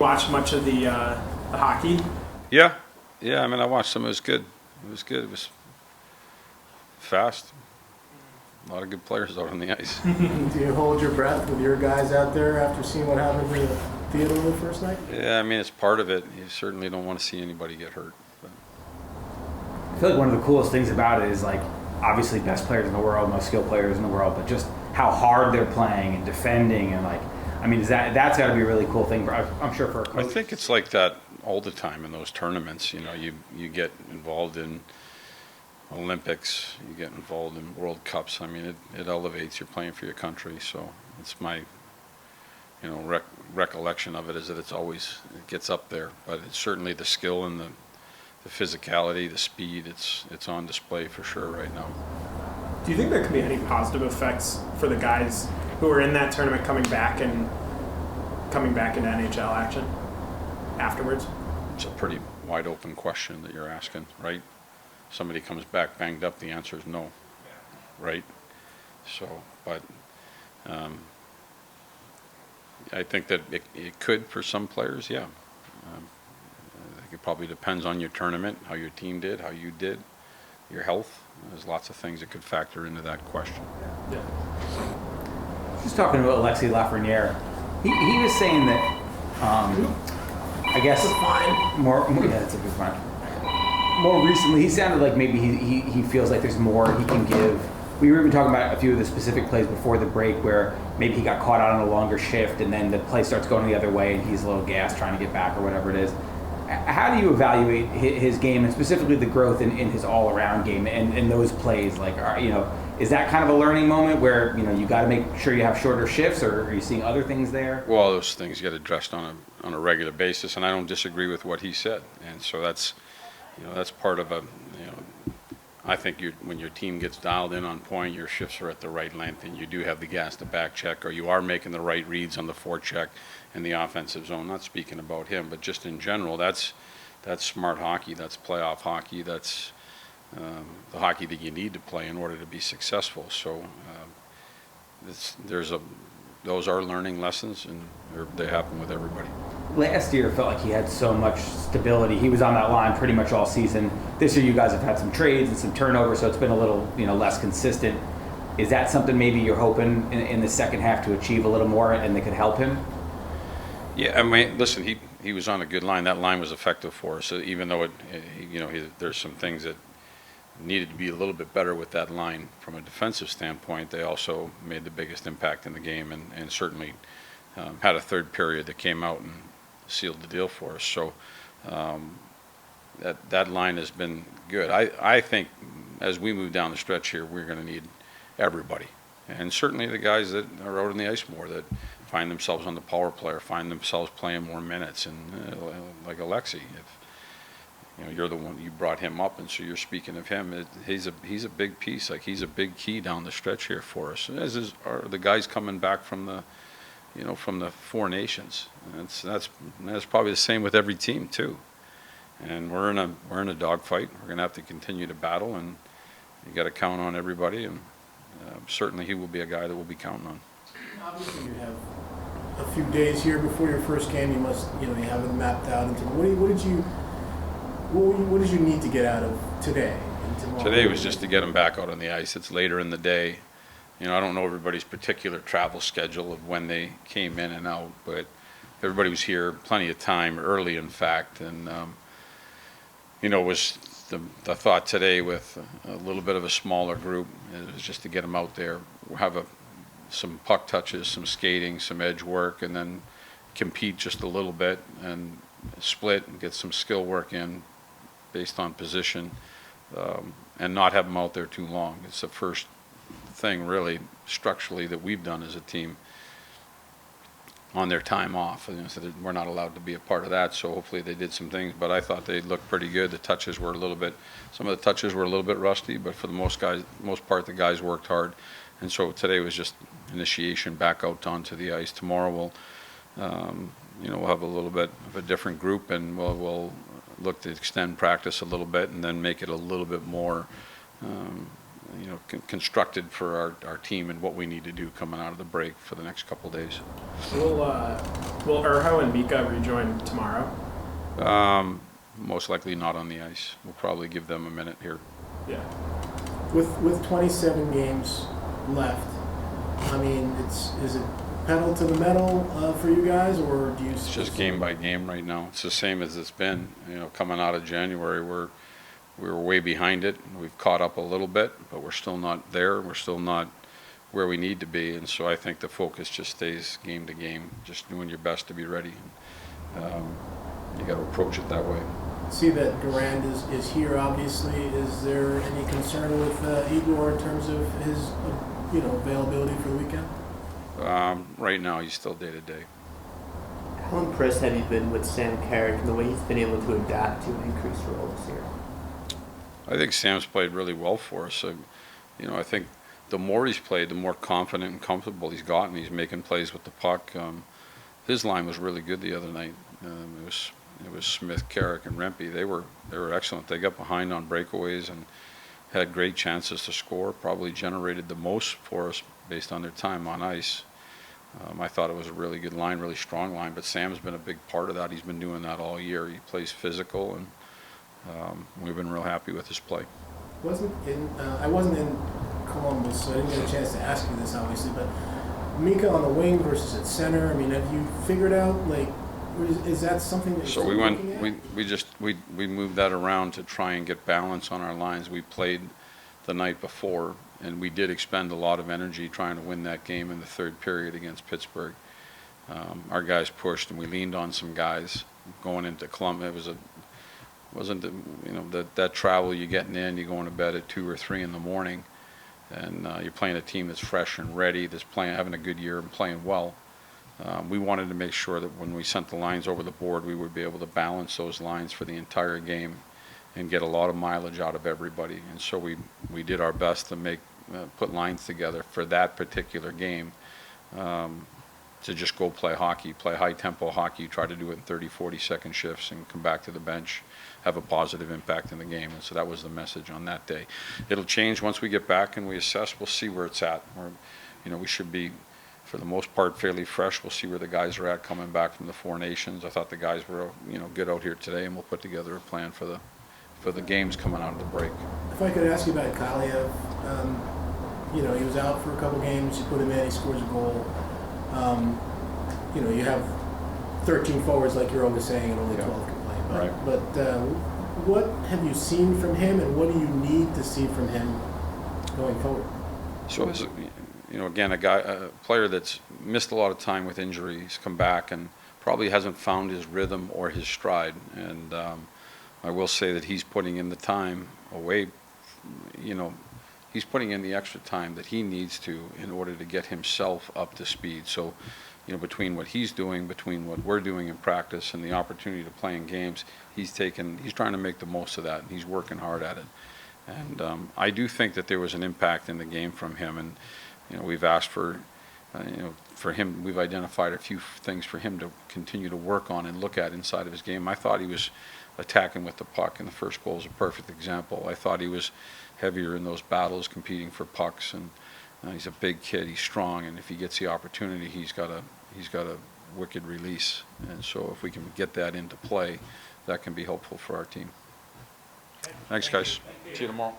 watch much of the hockey? Yeah. I mean, I watched some. It was good. It was fast. A lot of good players out on the ice. Do you hold your breath with your guys out there after seeing what happened to Theodore the first night? Yeah, I mean, it's part of it. You certainly don't want to see anybody get hurt. But. I feel like one of the coolest things about it is, like, obviously best players in the world, most skilled players in the world, but just how hard they're playing and defending, and like, I mean, that's got to be a really cool thing. I'm sure for a coach. I think it's like that all the time in those tournaments. You know, you get involved in Olympics, you get involved in World Cups. I mean, it elevates. You're playing for your country, so it's my, you know, recollection of it is that it gets up there. But it's certainly the skill and the physicality, the speed. It's on display for sure right now. Do you think there could be any positive effects for the guys who are in that tournament coming back into NHL action afterwards? It's a pretty wide open question that you're asking, right? Somebody comes back banged up, the answer is no, right? So, but I think that it could for some players, yeah. I think it probably depends on your tournament, how your team did, how you did, your health. There's lots of things that could factor into that question. Yeah. Just talking about Alexis Lafrenière, he was saying that, I guess, yeah, that's a good point. More recently, he sounded like maybe he feels like there's more he can give. We were even talking about a few of the specific plays before the break where maybe he got caught out on a longer shift and then the play starts going the other way and he's a little gassed trying to get back or whatever it is. How do you evaluate his game and specifically the growth in his all-around game and those plays? Like, is that kind of a learning moment where, you got to make sure you have shorter shifts, or are you seeing other things there? Well, those things get addressed on a regular basis, and I don't disagree with what he said. And so that's part of I think when your team gets dialed in on point, your shifts are at the right length, and you do have the gas to back check, or you are making the right reads on the forecheck in the offensive zone. Not speaking about him, but just in general, that's smart hockey. That's playoff hockey. That's the hockey that you need to play in order to be successful. So those are learning lessons, and they happen with everybody. Last year, it felt like he had so much stability. He was on that line pretty much all season. This year, you guys have had some trades and some turnover, so it's been a little, less consistent. Is that something maybe you're hoping in the second half to achieve a little more, and they could help him? Yeah, I mean, listen, he was on a good line. That line was effective for us. So even though there's some things that needed to be a little bit better with that line from a defensive standpoint, they also made the biggest impact in the game, and certainly had a third period that came out and sealed the deal for us. So that line has been good. I think as we move down the stretch here, we're going to need everybody, and certainly the guys that are out on the ice more, that find themselves on the power play or find themselves playing more minutes, and like Alexis, if you're the one, you brought him up, and so you're speaking of him. He's a big piece. Like, he's a big key down the stretch here for us. As are the guys coming back from the Four Nations. And that's probably the same with every team too. And we're in a dogfight. We're going to have to continue to battle, and you got to count on everybody. And certainly he will be a guy that we'll be counting on. Obviously, you have a few days here before your first game. You must, you have it mapped out. What did you need to get out of today and tomorrow? Today was just to get them back out on the ice. It's later in the day. I don't know everybody's particular travel schedule of when they came in and out, but everybody was here plenty of time, early in fact, and was the thought today with a little bit of a smaller group is just to get them out there, have some puck touches, some skating, some edge work, and then compete just a little bit and split and get some skill work in based on position, and not have them out there too long. It's the first thing really structurally that we've done as a team on their time off, so that we're not allowed to be a part of that. So hopefully they did some things, but I thought they looked pretty good. The touches were some of the touches were a little bit rusty, but for the most part the guys worked hard. And so today was just initiation back out onto the ice. Tomorrow we'll have a little bit of a different group, and we'll look to extend practice a little bit and then make it a little bit more constructed for our team and what we need to do coming out of the break for the next couple of days. Will Urho and Mika rejoin tomorrow? Most likely not on the ice. We'll probably give them a minute here. Yeah. With 27 games left, I mean, is it pedal to the metal for you guys, or do you? It's just game by game right now. It's the same as it's been. Coming out of January, we were way behind it. We've caught up a little bit, but we're still not there. We're still not where we need to be, and so I think the focus just stays game to game, just doing your best to be ready. You got to approach it that way. See that Durand is here, obviously. Is there any concern with Igor in terms of his availability for the weekend? Right now, he's still day to day. How impressed have you been with Sam Carrick and the way he's been able to adapt to an increased role this year? I think Sam's played really well for us. I think the more he's played, the more confident and comfortable he's gotten. He's making plays with the puck. His line was really good the other night. It was Smith, Carrick, and Rempe. They were excellent. They got behind on breakaways and had great chances to score. Probably generated the most for us based on their time on ice. I thought it was a really good line, really strong line. But Sam's been a big part of that. He's been doing that all year. He plays physical, and we've been real happy with his play. I wasn't in Columbus, so I didn't get a chance to ask you this, obviously. But Mika on the wing versus at center. I mean, have you figured out is that something that So you're we moved that around to try and get balance on our lines. We played the night before, and we did expend a lot of energy trying to win that game in the third period against Pittsburgh. Our guys pushed, and we leaned on some guys going into Columbus. That travel, you're getting in, you're going to bed at 2 or 3 in the morning, and you're playing a team that's fresh and ready, that's having a good year and playing well. We wanted to make sure that when we sent the lines over the board, we would be able to balance those lines for the entire game and get a lot of mileage out of everybody. And so we did our best to put lines together for that particular game, to just go play hockey, play high-tempo hockey, try to do it in 30, 40-second shifts and come back to the bench, have a positive impact in the game. And so that was the message on that day. It'll change once we get back and we assess. We'll see where it's at. We should be, for the most part, fairly fresh. We'll see where the guys are at coming back from the Four Nations. I thought the guys were, good out here today, and we'll put together a plan for the games coming out of the break. If I could ask you about Kaliev, he was out for a couple games. You put him in, he scores a goal. You have 13 forwards, like you're always saying, and only 12 can play. Right. But what have you seen from him, and what do you need to see from him going forward? So, again, a player that's missed a lot of time with injuries, come back and probably hasn't found his rhythm or his stride. And I will say that he's putting in the time away, he's putting in the extra time that he needs to in order to get himself up to speed. So, between what he's doing, between what we're doing in practice and the opportunity to play in games, he's trying to make the most of that, and he's working hard at it. And I do think that there was an impact in the game from him, and we've asked for him, we've identified a few things for him to continue to work on and look at inside of his game. I thought he was attacking with the puck, and the first goal is a perfect example. I thought he was heavier in those battles, competing for pucks, and he's a big kid, he's strong, and if he gets the opportunity, he's got a wicked release. And so if we can get that into play, that can be helpful for our team. Thanks, guys. See you tomorrow.